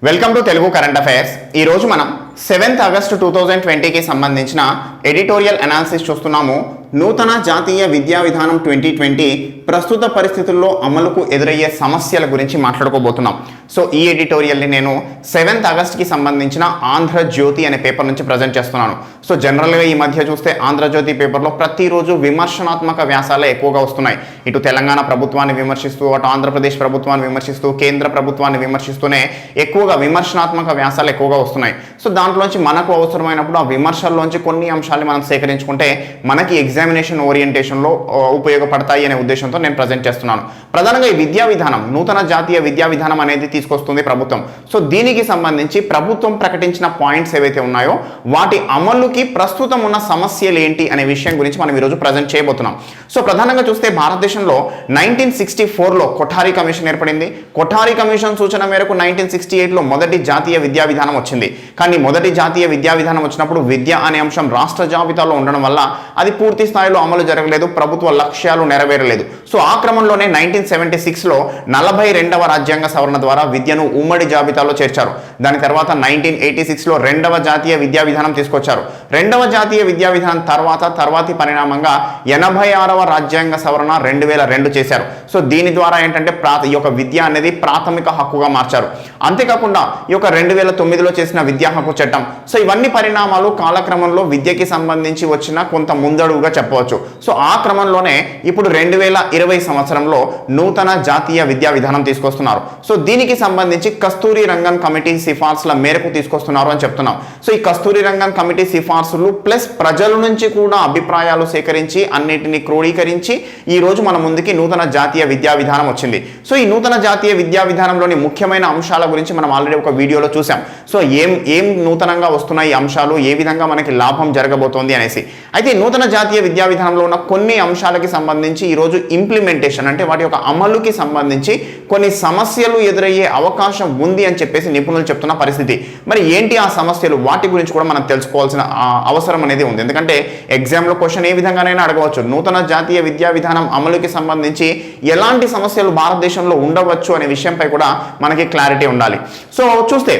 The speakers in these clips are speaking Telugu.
Welcome to Telugu current affairs. ఈ రోజు మనం 7th ఆగస్టు 2020కి సంబంధించిన ఎడిటోరియల్ అనాలిసిస్ చూస్తున్నాము. నూతన జాతీయ విద్యా విధానం 2020 ప్రస్తుత పరిస్థితుల్లో అమలుకు ఎదురయ్యే సమస్యల గురించి మాట్లాడుకోబోతున్నాం. సో ఈ ఎడిటోరియల్ని నేను 7th ఆగస్ట్కి సంబంధించిన ఆంధ్రజ్యోతి అనే పేపర్ నుంచి ప్రజెంట్ చేస్తున్నాను. సో జనరల్గా ఈ మధ్య చూస్తే ఆంధ్రజ్యోతి పేపర్లో ప్రతిరోజు విమర్శనాత్మక వ్యాసాలే ఎక్కువగా వస్తున్నాయి. ఇటు తెలంగాణ ప్రభుత్వాన్ని విమర్శిస్తూ, అటు ఆంధ్రప్రదేశ్ ప్రభుత్వాన్ని విమర్శిస్తూ, కేంద్ర ప్రభుత్వాన్ని విమర్శిస్తూనే ఎక్కువగా విమర్శనాత్మక వ్యాసాలు ఎక్కువగా వస్తున్నాయి. సో దాంట్లోంచి మనకు అవసరమైనప్పుడు ఆ విమర్శల్లోంచి కొన్ని అంశాలు మనం సేకరించుకుంటే మనకి ఎగ్జామినేషన్ ఓరియంటేషన్లో ఉపయోగపడతాయి అనే ఉద్దేశంతో నేను ప్రజెంట్ చేస్తున్నాను. ప్రధానంగా ఈ విద్యా విధానం, నూతన జాతీయ విద్యా విధానం అనేది తీసుకొస్తుంది ప్రభుత్వం. సో దీనికి సంబంధించి ప్రభుత్వం ప్రకటించిన పాయింట్స్ ఏవైతే ఉన్నాయో వాటి అమలుకి ప్రస్తుతం ఉన్న సమస్యలు ఏంటి అనే విషయం గురించి మనం ఈరోజు ప్రజెంట్ చేయబోతున్నాం. సో ప్రధానంగా చూస్తే భారతదేశంలో 1964లో కొఠారి కమిషన్ ఏర్పడింది. కొఠారి కమిషన్ సూచన మేరకు 1968లో మొదటి జాతీయ విద్యా విధానం వచ్చింది. కానీ మొదటి జాతీయ విద్యా విధానం వచ్చినప్పుడు విద్య అనే అంశం రాష్ట్ర జాబితాలో ఉండడం వల్ల అది పూర్తి స్థాయిలో అమలు జరగలేదు, ప్రభుత్వ లక్ష్యాలు నెరవేరలేదు. సో ఆ క్రమంలోనే 1976లో 42వ రాజ్యాంగ సవరణ ద్వారా విద్యను ఉమ్మడి జాబితాలో చేర్చారు. దాని తర్వాత 1986లో రెండవ జాతీయ విద్యా విధానం తీసుకొచ్చారు. రెండవ జాతీయ విద్యా విధానం తర్వాతి పరిణామంగా 86వ రాజ్యాంగ సవరణ 2002 చేశారు. సో దీని ద్వారా ఏంటంటే ఈ యొక్క విద్య అనేది ప్రాథమిక హక్కుగా మార్చారు. అంతేకాకుండా ఈ యొక్క 2009లో చేసిన విద్యా హక్కు చట్టం. సో ఇవన్నీ పరిణామాలు కాలక్రమంలో విద్యకి సంబంధించి వచ్చిన కొంత ముందడుగుగా చెప్పవచ్చు. సో ఆ క్రమంలోనే ఇప్పుడు 2020 సంవత్సరంలో నూతన జాతీయ విద్యా విధానం తీసుకొస్తున్నారు. సో దీనికి సంబంధించి కస్తూరి రంగన్ కమిటీ సిఫార్సుల మేరకు తీసుకొస్తున్నారు అని చెప్తున్నాం. సో ఈ కస్తూరి రంగన్ కమిటీ సిఫార్సులు ప్లస్ ప్రజల నుంచి కూడా అభిప్రాయాలు సేకరించి అన్నిటిని క్రోడీకరించి ఈ రోజు మన ముందుకి నూతన జాతీయ విద్యా విధానం వచ్చింది. సో ఈ నూతన జాతీయ విద్యా విధానంలోని ముఖ్యమైన అంశాల గురించి మనం ఆల్రెడీ ఒక వీడియోలో చూసాం. సో ఏం నూతనంగా వస్తున్నాయి అంశాలు, ఏ విధంగా మనకి లాభం జరగబోతోంది అనేసి. అయితే నూతన జాతీయ విద్యా విధానంలో ఉన్న కొన్ని అంశాలకి సంబంధించి ఈరోజు ఇంప్లిమెంటేషన్ అంటే వాటి యొక్క అమలుకి సంబంధించి కొన్ని సమస్యలు ఎదురయ్యే అవకాశం ఉంది అని చెప్పేసి నిపుణులు చెప్తున్న పరిస్థితి. మరి ఏంటి ఆ సమస్యలు, వాటి గురించి కూడా మనం తెలుసుకోవాల్సిన అవసరం అనేది ఉంది. ఎందుకంటే ఎగ్జామ్లో క్వశ్చన్ ఏ విధంగానైనా అడగవచ్చు. నూతన జాతీయ విద్యా విధానం అమలుకి సంబంధించి ఎలాంటి సమస్యలు భారతదేశంలో ఉండవచ్చు అనే విషయంపై కూడా మనకి క్లారిటీ ఉండాలి. సో చూస్తే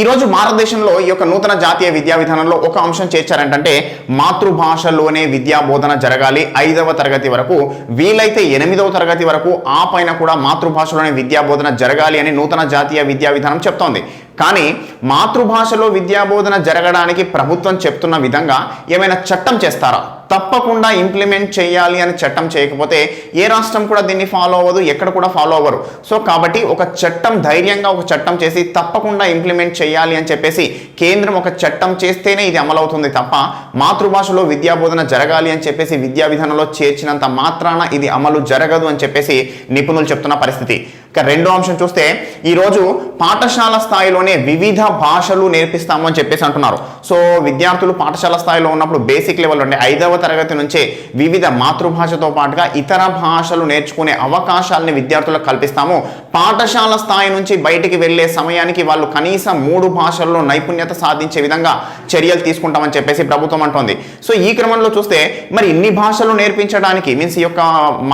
ఈరోజు భారతదేశంలో ఈ యొక్క నూతన జాతీయ విద్యా విధానంలో ఒక అంశం చేర్చారంటే మాతృభాషలోనే విద్యా బోధన జరగాలి 5వ తరగతి వరకు, వీలైతే 8వ తరగతి వరకు ఆ పైన కూడా మాతృభాషలోనే విద్యా బోధన జరగాలి అని నూతన జాతీయ విద్యా విధానం చెప్తోంది. కానీ మాతృభాషలో విద్యా బోధన జరగడానికి ప్రభుత్వం చెప్తున్న విధంగా ఏమైనా చట్టం చేస్తారా? తప్పకుండా ఇంప్లిమెంట్ చేయాలి అని చట్టం చేయకపోతే ఏ రాష్ట్రం కూడా దీన్ని ఫాలో అవ్వదు, ఎక్కడ కూడా ఫాలో అవ్వరు. సో కాబట్టి ఒక చట్టం, ధైర్యంగా ఒక చట్టం చేసి తప్పకుండా ఇంప్లిమెంట్ చేయాలి అని చెప్పేసి కేంద్రం ఒక చట్టం చేస్తేనే ఇది అమలవుతుంది తప్ప మాతృభాషలో విద్యా బోధన జరగాలి అని చెప్పేసి విద్యా విధానంలో చేర్చినంత మాత్రాన ఇది అమలు జరగదు అని చెప్పేసి నిపుణులు చెప్తున్న పరిస్థితి. ఇక రెండో అంశం చూస్తే ఈరోజు పాఠశాల స్థాయిలోనే వివిధ భాషలు నేర్పిస్తాము అని చెప్పేసి అంటున్నారు. సో విద్యార్థులు పాఠశాల స్థాయిలో ఉన్నప్పుడు బేసిక్ లెవెల్ అంటే 5వ తరగతి నుంచే వివిధ మాతృభాషతో పాటుగా ఇతర భాషలు నేర్చుకునే అవకాశాలని విద్యార్థులకు కల్పిస్తాము. పాఠశాల స్థాయి నుంచి బయటికి వెళ్లే సమయానికి వాళ్ళు కనీసం 3 భాషల్లో నైపుణ్యత సాధించే విధంగా చర్యలు తీసుకుంటామని చెప్పేసి ప్రభుత్వం అంటోంది. సో ఈ క్రమంలో చూస్తే మరి ఇన్ని భాషలు నేర్పించడానికి మీన్స్ ఈ యొక్క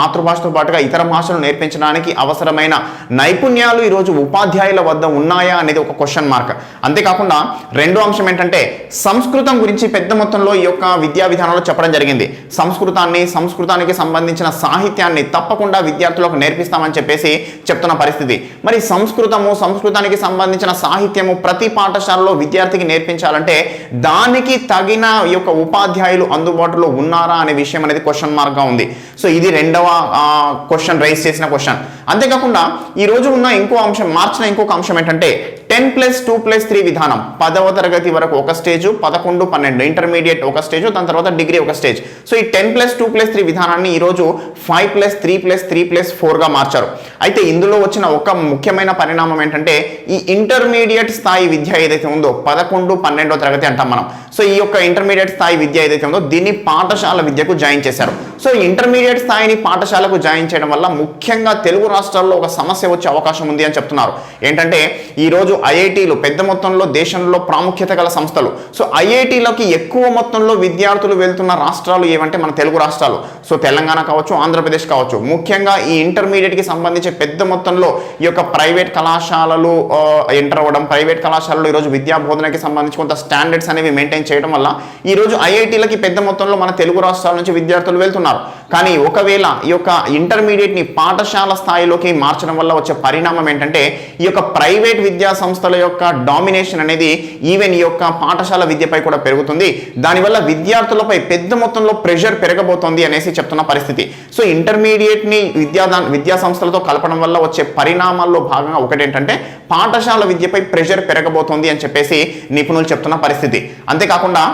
మాతృభాషతో పాటుగా ఇతర భాషలు నేర్పించడానికి అవసరమైన నైపుణ్యాలు ఈరోజు ఉపాధ్యాయుల వద్ద ఉన్నాయా అనేది ఒక క్వశ్చన్ మార్క్. అంతేకాకుండా రెండో అంశం ఏంటంటే సంస్కృతం గురించి పెద్ద మొత్తంలో ఈ యొక్క విద్యా విధానంలో చెప్పడం జరిగింది. సంస్కృతానికి సంబంధించిన సాహిత్యాన్ని తప్పకుండా విద్యార్థులకు నేర్పిస్తామని చెప్పేసి చెప్తున్న పరిస్థితి. మరి సంస్కృతానికి సంబంధించిన సాహిత్యము ప్రతి పాఠశాలలో విద్యార్థికి నేర్పించాలంటే దానికి తగిన ఈ యొక్క ఉపాధ్యాయులు అందుబాటులో ఉన్నారా అనే విషయం అనేది క్వశ్చన్ మార్క్గా ఉంది. సో ఇది రెండవ క్వశ్చన్ రైజ్ చేసిన క్వశ్చన్. అంతేకాకుండా ఈ రోజు ఉన్న మార్చిన ఇంకొక అంశం ఏంటంటే 10+2+3 విధానం. 10వ తరగతి వరకు ఒక స్టేజ్, 11, 12 ఇంటర్మీడియట్ ఒక స్టేజ్, దాని తర్వాత డిగ్రీ ఒక స్టేజ్. సో ఈ 10+2+3 విధానాన్ని ఈరోజు 5+3+3+4గా మార్చారు. అయితే ఇందులో వచ్చిన ఒక ముఖ్యమైన పరిణామం ఏంటంటే ఈ ఇంటర్మీడియట్ స్థాయి విద్య ఏదైతే ఉందో 11, 12వ తరగతి అంటాం మనం. సో ఈ యొక్క ఇంటర్మీడియట్ స్థాయి విద్య ఏదైతే ఉందో దీన్ని పాఠశాల విద్యకు జాయిన్ చేశారు. సో ఇంటర్మీడియట్ స్థాయిని పాఠశాలకు జాయిన్ చేయడం వల్ల ముఖ్యంగా తెలుగు రాష్ట్రాల్లో ఒక సమస్య సమస్య వచ్చే అవకాశం ఉంది అని చెప్తున్నారు. ఏంటంటే ఈరోజు ఐఐటీలు పెద్ద మొత్తంలో దేశంలో ప్రాముఖ్యత గల సంస్థలు. సో ఐఐటీలోకి ఎక్కువ మొత్తంలో విద్యార్థులు వెళ్తున్న రాష్ట్రాలు ఏవంటే మన తెలుగు రాష్ట్రాలు. సో తెలంగాణ కావచ్చు, ఆంధ్రప్రదేశ్ కావచ్చు. ముఖ్యంగా ఈ ఇంటర్మీడియట్కి సంబంధించి పెద్ద మొత్తంలో ఈ యొక్క ప్రైవేట్ కళాశాలలు ఎంటర్ అవ్వడం, ప్రైవేట్ కళాశాలలు ఈరోజు విద్యా బోధనకి సంబంధించి కొంత స్టాండర్డ్స్ అనేవి మెయింటైన్ చేయడం వల్ల ఈరోజు ఐఐటీలకి పెద్ద మొత్తంలో మన తెలుగు రాష్ట్రాల నుంచి విద్యార్థులు వెళ్తున్నారు. కానీ ఒకవేళ ఈ యొక్క ఇంటర్మీడియట్ని పాఠశాల స్థాయిలోకి మార్చడం వల్ల వచ్చే పరిణామం ఏంటంటే ఈ యొక్క ప్రైవేట్ విద్యా సంస్థల యొక్క డామినేషన్ అనేది ఈవెన్ ఈ యొక్క పాఠశాల విద్యపై కూడా పెరుగుతుంది. దానివల్ల విద్యార్థులపై పెద్ద మొత్తంలో ప్రెషర్ పెరగబోతోంది అనేసి చెప్తున్న పరిస్థితి. సో ఇంటర్మీడియట్ని విద్యా సంస్థలతో కలపడం వల్ల వచ్చే పరిణామాల్లో భాగంగా ఒకటేంటంటే పాఠశాల విద్యపై ప్రెషర్ పెరగబోతోంది అని చెప్పేసి నిపుణులు చెప్తున్న పరిస్థితి. అంతేకాకుండా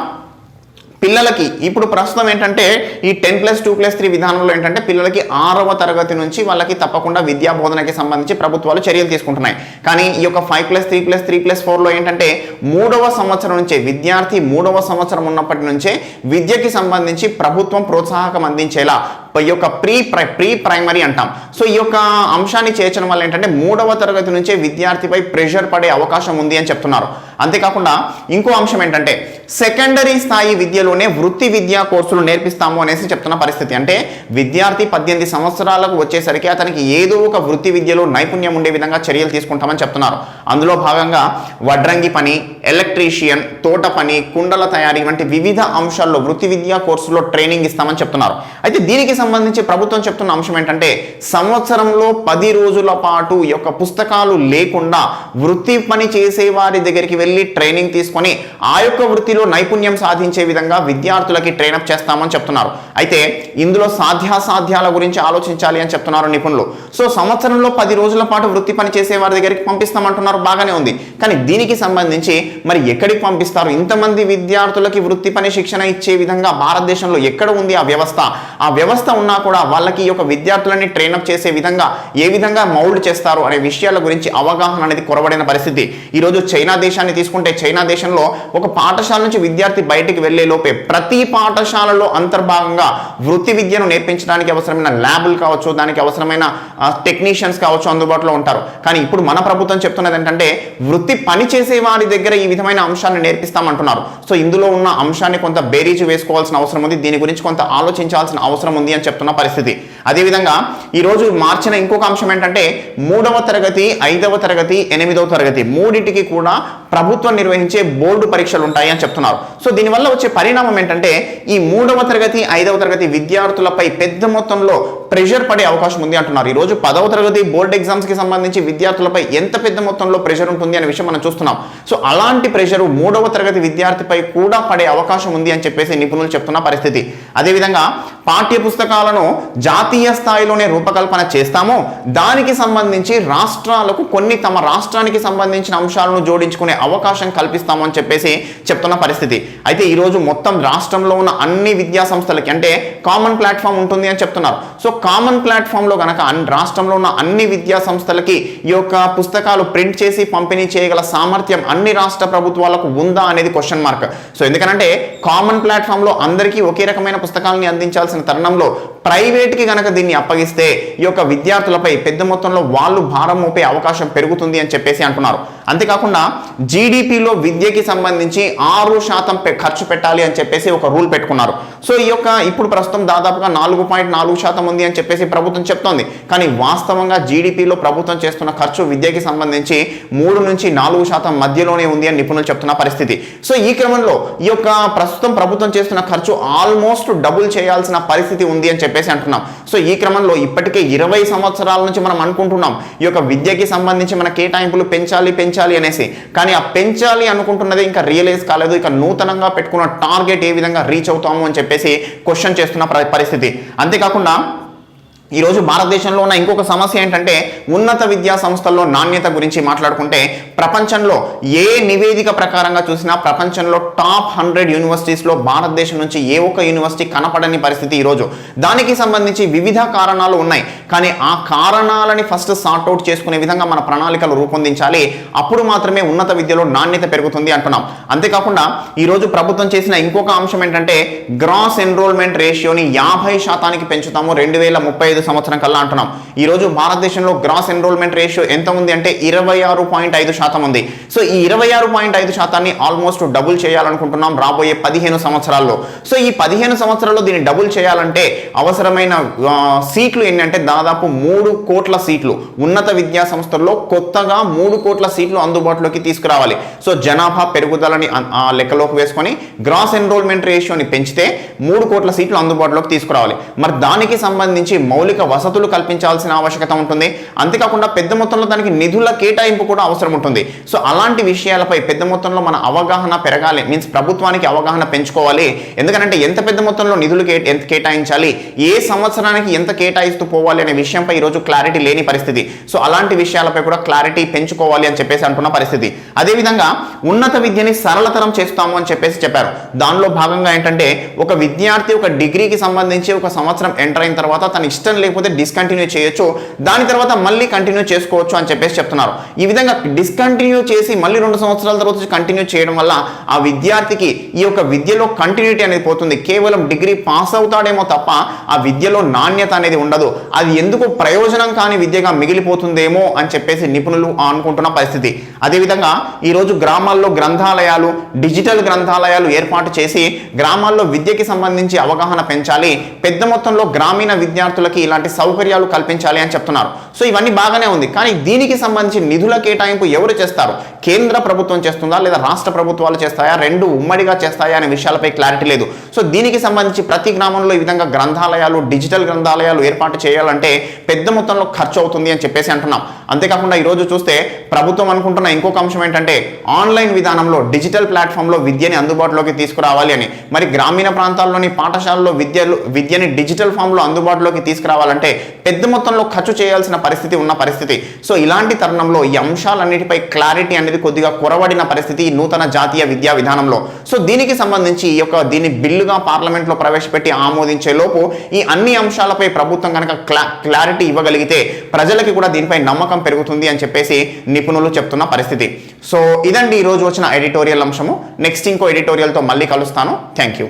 పిల్లలకి ఇప్పుడు ప్రస్తుతం ఏంటంటే ఈ 10+2+3 విధానంలో ఏంటంటే పిల్లలకి 6వ తరగతి నుంచి వాళ్ళకి తప్పకుండా విద్యా బోధనకి సంబంధించి ప్రభుత్వాలు చర్యలు తీసుకుంటున్నాయి. కానీ ఈ యొక్క 5+3+3+4లో ఏంటంటే 3వ సంవత్సరం నుంచే విద్యార్థి 3వ సంవత్సరం ఉన్నప్పటి నుంచే విద్యకి సంబంధించి ప్రభుత్వం ప్రోత్సాహకం అందించేలా ఈ యొక్క ప్రీ ప్రైమరీ అంటాం. సో ఈ యొక్క అంశాన్ని చేర్చడం వల్ల ఏంటంటే 3వ తరగతి నుంచే విద్యార్థిపై ప్రెషర్ పడే అవకాశం ఉంది అని చెప్తున్నారు. అంతేకాకుండా ఇంకో అంశం ఏంటంటే సెకండరీ స్థాయి విద్యలోనే వృత్తి విద్యా కోర్సులు నేర్పిస్తాము అనేసి చెప్తున్న పరిస్థితి. అంటే విద్యార్థి 18 సంవత్సరాలకు వచ్చేసరికి అతనికి ఏదో ఒక వృత్తి విద్యలో నైపుణ్యం ఉండే విధంగా చర్యలు తీసుకుంటామని చెప్తున్నారు. అందులో భాగంగా వడ్రంగి పని, ఎలక్ట్రీషియన్, తోట పని, కుండల తయారీ వంటి వివిధ అంశాల్లో వృత్తి విద్యా కోర్సులో ట్రైనింగ్ ఇస్తామని చెప్తున్నారు. అయితే దీనికి సంబంధించి ప్రభుత్వం చెప్తున్న అంశం ఏంటంటే సంవత్సరంలో 10 రోజుల పాటు ఈ యొక్క పుస్తకాలు లేకుండా వృత్తి పని చేసే వారి దగ్గరికి వెళ్ళి ట్రైనింగ్ తీసుకొని ఆ యొక్క వృత్తిలో నైపుణ్యం సాధించే విధంగా విద్యార్థులకి ట్రైనప్ చేస్తామని చెప్తున్నారు. అయితే ఇందులో సాధ్యాసాధ్యాల గురించి ఆలోచించాలి అని చెప్తున్నారు నిపుణులు. సో సంవత్సరంలో 10 రోజుల పాటు వృత్తి పని చేసే వారి దగ్గరికి పంపిస్తామంటున్నారు, బాగానే ఉంది. కానీ దీనికి సంబంధించి మరి ఎక్కడికి పంపిస్తారు? ఇంతమంది విద్యార్థులకి వృత్తి పని శిక్షణ ఇచ్చే విధంగా భారతదేశంలో ఎక్కడ ఉంది ఆ వ్యవస్థ? ఆ వ్యవస్థ ఉన్నా కూడా వాళ్ళకి ఈ యొక్క విద్యార్థులని ట్రైనప్ చేసే విధంగా ఏ విధంగా మౌల్డ్ చేస్తారు అనే విషయాల గురించి అవగాహన అనేది కొరవడిన పరిస్థితి. ఈరోజు చైనా దేశాన్ని తీసుకుంటే చైనా దేశంలో ఒక పాఠశాల నుంచి విద్యార్థి బయటికి వెళ్లే లోపే ప్రతి పాఠశాలలో అంతర్భాగంగా వృత్తి విద్యను నేర్పించడానికి అవసరమైన ల్యాబులు కావచ్చు, దానికి అవసరమైన టెక్నీషియన్స్ కావచ్చు అందుబాటులో ఉంటారు. కానీ ఇప్పుడు మన ప్రభుత్వం చెప్తున్నది ఏంటంటే వృత్తి పని చేసే వారి దగ్గర ఈ విధమైన అంశాలను నేర్పిస్తామంటున్నారు. సో ఇందులో ఉన్న అంశాన్ని కొంత బేరీజు వేసుకోవాల్సిన అవసరం ఉంది, దీని గురించి కొంత ఆలోచించాల్సిన అవసరం ఉంది అని చెప్తున్న పరిస్థితి. అదేవిధంగా ఈరోజు మార్చిన ఇంకొక అంశం ఏంటంటే 3వ తరగతి, 5వ తరగతి, 8వ తరగతి మూడింటికి కూడా ప్రభుత్వం నిర్వహించే బోర్డు పరీక్షలు ఉంటాయి అని చెప్తున్నారు. సో దీనివల్ల వచ్చే పరిణామం ఏంటంటే ఈ 3వ తరగతి, 5వ తరగతి విద్యార్థులపై పెద్ద మొత్తంలో ప్రెషర్ పడే అవకాశం ఉంది అంటున్నారు. ఈరోజు 10వ తరగతి బోర్డు ఎగ్జామ్స్ కి సంబంధించి విద్యార్థులపై ఎంత పెద్ద మొత్తంలో ప్రెషర్ ఉంటుంది అనే విషయం మనం చూస్తున్నాం. సో అలాంటి ప్రెషర్ 3వ తరగతి విద్యార్థిపై కూడా పడే అవకాశం ఉంది అని చెప్పేసి నిపుణులు చెప్తున్న పరిస్థితి. అదేవిధంగా పాఠ్య పుస్తకాలను జాతీయ స్థాయిలోనే రూపకల్పన చేస్తాము, దానికి సంబంధించి రాష్ట్రాలకు కొన్ని తమ రాష్ట్రానికి సంబంధించిన అంశాలను జోడించుకునే అవకాశం కల్పిస్తాము అని చెప్పేసి చెప్తున్న పరిస్థితి. అయితే ఈరోజు మొత్తం రాష్ట్రంలో ఉన్న అన్ని విద్యా సంస్థలకి అంటే కామన్ ప్లాట్ఫామ్ ఉంటుంది అని చెప్తున్నారు. సో కామన్ ప్లాట్ఫామ్ లో గనక రాష్ట్రంలో ఉన్న అన్ని విద్యా సంస్థలకి ఈ యొక్క పుస్తకాలు ప్రింట్ చేసి పంపిణీ చేయగల సామర్థ్యం అన్ని రాష్ట్ర ప్రభుత్వాలకు ఉందా అనేది క్వశ్చన్ మార్క్. సో ఎందుకంటే కామన్ ప్లాట్ఫామ్ లో అందరికీ ఒకే రకమైన పుస్తకాలని అందించాల్సిన తరుణంలో ప్రైవేట్కి గనక దీన్ని అప్పగిస్తే ఈ యొక్క విద్యార్థులపై పెద్ద మొత్తంలో వాళ్ళు భారం మోపే అవకాశం పెరుగుతుంది అని చెప్పేసి అంటున్నారు. అంతేకాకుండా జీడిపిలో విద్యకి సంబంధించి 6% ఖర్చు పెట్టాలి అని చెప్పేసి ఒక రూల్ పెట్టుకున్నారు. సో ఈ యొక్క ఇప్పుడు ప్రస్తుతం దాదాపుగా 4.4% ఉంది అని చెప్పేసి ప్రభుత్వం చెప్తోంది. కానీ వాస్తవంగా జీడిపిలో ప్రభుత్వం చేస్తున్న ఖర్చు విద్యకి సంబంధించి 3 నుంచి 4% మధ్యలోనే ఉంది అని నిపుణులు చెప్తున్న పరిస్థితి. సో ఈ క్రమంలో ఈ యొక్క ప్రస్తుతం ప్రభుత్వం చేస్తున్న ఖర్చు ఆల్మోస్ట్ డబుల్ చేయాల్సిన పరిస్థితి ఉంది అని చెప్పేసి అంటున్నాం. సో ఈ క్రమంలో ఇప్పటికే 20 సంవత్సరాల నుంచి మనం అనుకుంటున్నాం ఈ యొక్క విద్యకి సంబంధించి మన కేటాయింపులు పెంచాలి అనేసి. కానీ ఆ పెంచాలి అనుకుంటున్నది ఇంకా రియలైజ్ కాలేదు. ఇక నూతనంగా పెట్టుకున్న టార్గెట్ ఏ విధంగా రీచ్ అవుతాము అని చెప్పేసి క్వశ్చన్ చేస్తున్న పరిస్థితి. అంతేకాకుండా ఈరోజు భారతదేశంలో ఉన్న ఇంకొక సమస్య ఏంటంటే ఉన్నత విద్యా సంస్థల్లో నాణ్యత గురించి మాట్లాడుకుంటే ప్రపంచంలో ఏ నివేదిక ప్రకారంగా చూసినా ప్రపంచంలో టాప్ 100 యూనివర్సిటీస్లో భారతదేశం నుంచి ఏ ఒక్క యూనివర్సిటీ కనపడని పరిస్థితి ఈరోజు. దానికి సంబంధించి వివిధ కారణాలు ఉన్నాయి. కానీ ఆ కారణాలని ఫస్ట్ సార్ట్అవుట్ చేసుకునే విధంగా మన ప్రణాళికలు రూపొందించాలి. అప్పుడు మాత్రమే ఉన్నత విద్యలో నాణ్యత పెరుగుతుంది అంటున్నాం. అంతేకాకుండా ఈరోజు ప్రభుత్వం చేసిన ఇంకొక అంశం ఏంటంటే గ్రాస్ ఎన్రోల్మెంట్ రేషియోని 50% పెంచుతాము 2035 2025 సంవత్సరం కల్లా అంటున్నాం. ఈ రోజు భారతదేశంలో గ్రాస్ ఎన్రోల్మెంట్ రేషియో ఎంత ఉంది అంటే 26.5% ఉంది. సో ఈ 26.5% ఆల్మోస్ట్ డబుల్ చేయాలనుకుంటున్నాం రాబోయే 15 సంవత్సరాల్లో. సో ఈ 15 సంవత్సరాల్లో దీన్ని డబుల్ చేయాలంటే అవసరమైన సీట్లు ఏంటంటే దాదాపు 3 కోట్ల సీట్లు. ఉన్నత విద్యా సంస్థల్లో కొత్తగా 3 కోట్ల సీట్లు అందుబాటులోకి తీసుకురావాలి. సో జనాభా పెరుగుదలని లెక్కలోకి వేసుకొని గ్రాస్ ఎన్రోల్మెంట్ రేషియోని పెంచితే 3 కోట్ల సీట్లు అందుబాటులోకి తీసుకురావాలి. మరి దానికి సంబంధించి మౌలిక వసతులు కల్పించాల్సిన ఆవశ్యకత ఉంటుంది. అంతేకాకుండా పెద్ద మొత్తంలో దానికి నిధుల కేటాయింపు కూడా అవసరం ఉంటుంది. సో అలాంటి విషయాలపై పెద్ద మొత్తంలో మన అవగాహన పెరగాలి, మీన్స్ ప్రభుత్వానికి అవగాహన పెంచుకోవాలి. ఎందుకంటే ఎంత పెద్ద మొత్తంలో నిధులు ఎంత కేటాయించాలి, ఏ సంవత్సరానికి ఎంత కేటాయిస్తూ పోవాలి అనే విషయంపై ఈరోజు క్లారిటీ లేని పరిస్థితి. సో అలాంటి విషయాలపై కూడా క్లారిటీ పెంచుకోవాలి అని చెప్పేసి అంటున్న పరిస్థితి. అదేవిధంగా ఉన్నత విద్యని సరళతరం చేస్తాము అని చెప్పేసి చెప్పారు. దానిలో భాగంగా ఏంటంటే ఒక విద్యార్థి ఒక డిగ్రీకి సంబంధించి ఒక సంవత్సరం ఎంటర్ అయిన తర్వాత తన ఇష్టం లేకపోతే డిస్కంటిన్యూ చేయొచ్చు, దాని తర్వాత మళ్ళీ కంటిన్యూ చేసుకోవచ్చు అని చెప్పేసి చెప్తున్నారు. ఈ విధంగా డిస్కంటిన్యూ చేసి మళ్ళీ 2 సంవత్సరాల తర్వాత కంటిన్యూ చేయడం వల్ల ఆ విద్యార్థికి ఈ యొక్క విద్యలో కంటిన్యూటీ అనేది పోతుంది. కేవలం డిగ్రీ పాస్ అవుతాడేమో తప్ప ఆ విద్యలో నాణ్యత అనేది ఉండదు. అది ఎందుకు ప్రయోజనం కాని విద్యగా మిగిలిపోతుందేమో అని చెప్పేసి నిపుణులు అనుకుంటున్న పరిస్థితి. అదేవిధంగా ఈరోజు గ్రామాల్లో గ్రంథాలయాలు, డిజిటల్ గ్రంథాలయాలు ఏర్పాటు చేసి గ్రామాల్లో విద్యకి సంబంధించి అవగాహన పెంచాలి, పెద్ద మొత్తంలో గ్రామీణ విద్యార్థులకి ఇలాంటి సౌకర్యాలు కల్పించాలి అని చెప్తున్నారు. సో ఇవన్నీ బాగానే ఉంది, కానీ దీనికి సంబంధించి నిధుల కేటాయింపు ఎవరు చేస్తారు? కేంద్ర ప్రభుత్వం చేస్తుందా లేదా రాష్ట్ర ప్రభుత్వాలు చేస్తాయా, రెండు ఉమ్మడిగా చేస్తాయా అనే విషయాలపై క్లారిటీ లేదు. సో దీనికి సంబంధించి ప్రతి గ్రామంలో ఈ విధంగా గ్రంథాలయాలు, డిజిటల్ గ్రంథాలయాలు ఏర్పాటు చేయాలంటే పెద్ద మొత్తంలో ఖర్చు అవుతుంది అని చెప్పేసి అంటున్నాం. అంతేకాకుండా ఈరోజు చూస్తే ప్రభుత్వం అనుకుంటున్న ఇంకొక అంశం ఏంటంటే ఆన్లైన్ విధానంలో డిజిటల్ ప్లాట్ఫామ్లో విద్యని అందుబాటులోకి తీసుకురావాలి అని. మరి గ్రామీణ ప్రాంతాల్లోని పాఠశాలలో విద్యని డిజిటల్ ఫామ్లో అందుబాటులోకి తీసుకురావాలంటే పెద్ద మొత్తంలో ఖర్చు చేయాల్సిన పరిస్థితి ఉన్న పరిస్థితి. సో ఇలాంటి తరుణంలో ఈ అంశాలన్నిటిపై క్లారిటీ అనేది కొద్దిగా కొరవడిన పరిస్థితి ఈ నూతన జాతీయ విద్యా విధానంలో. సో దీనికి సంబంధించి దీన్ని బిల్లుగా పార్లమెంట్లో ప్రవేశపెట్టి ఆమోదించే లోపు ఈ అన్ని అంశాలపై ప్రభుత్వం కనుక క్లారిటీ ఇవ్వగలిగితే ప్రజలకి కూడా దీనిపై నమ్మకం పెరుగుతుంది అని చెప్పేసి నిపుణులు చెప్తున్న పరిస్థితి. సో ఇదండి ఈరోజు వచ్చిన ఎడిటోరియల్ అంశము. నెక్స్ట్ ఇంకో ఎడిటోరియల్తో మళ్ళీ కలుస్తాను. Thank you.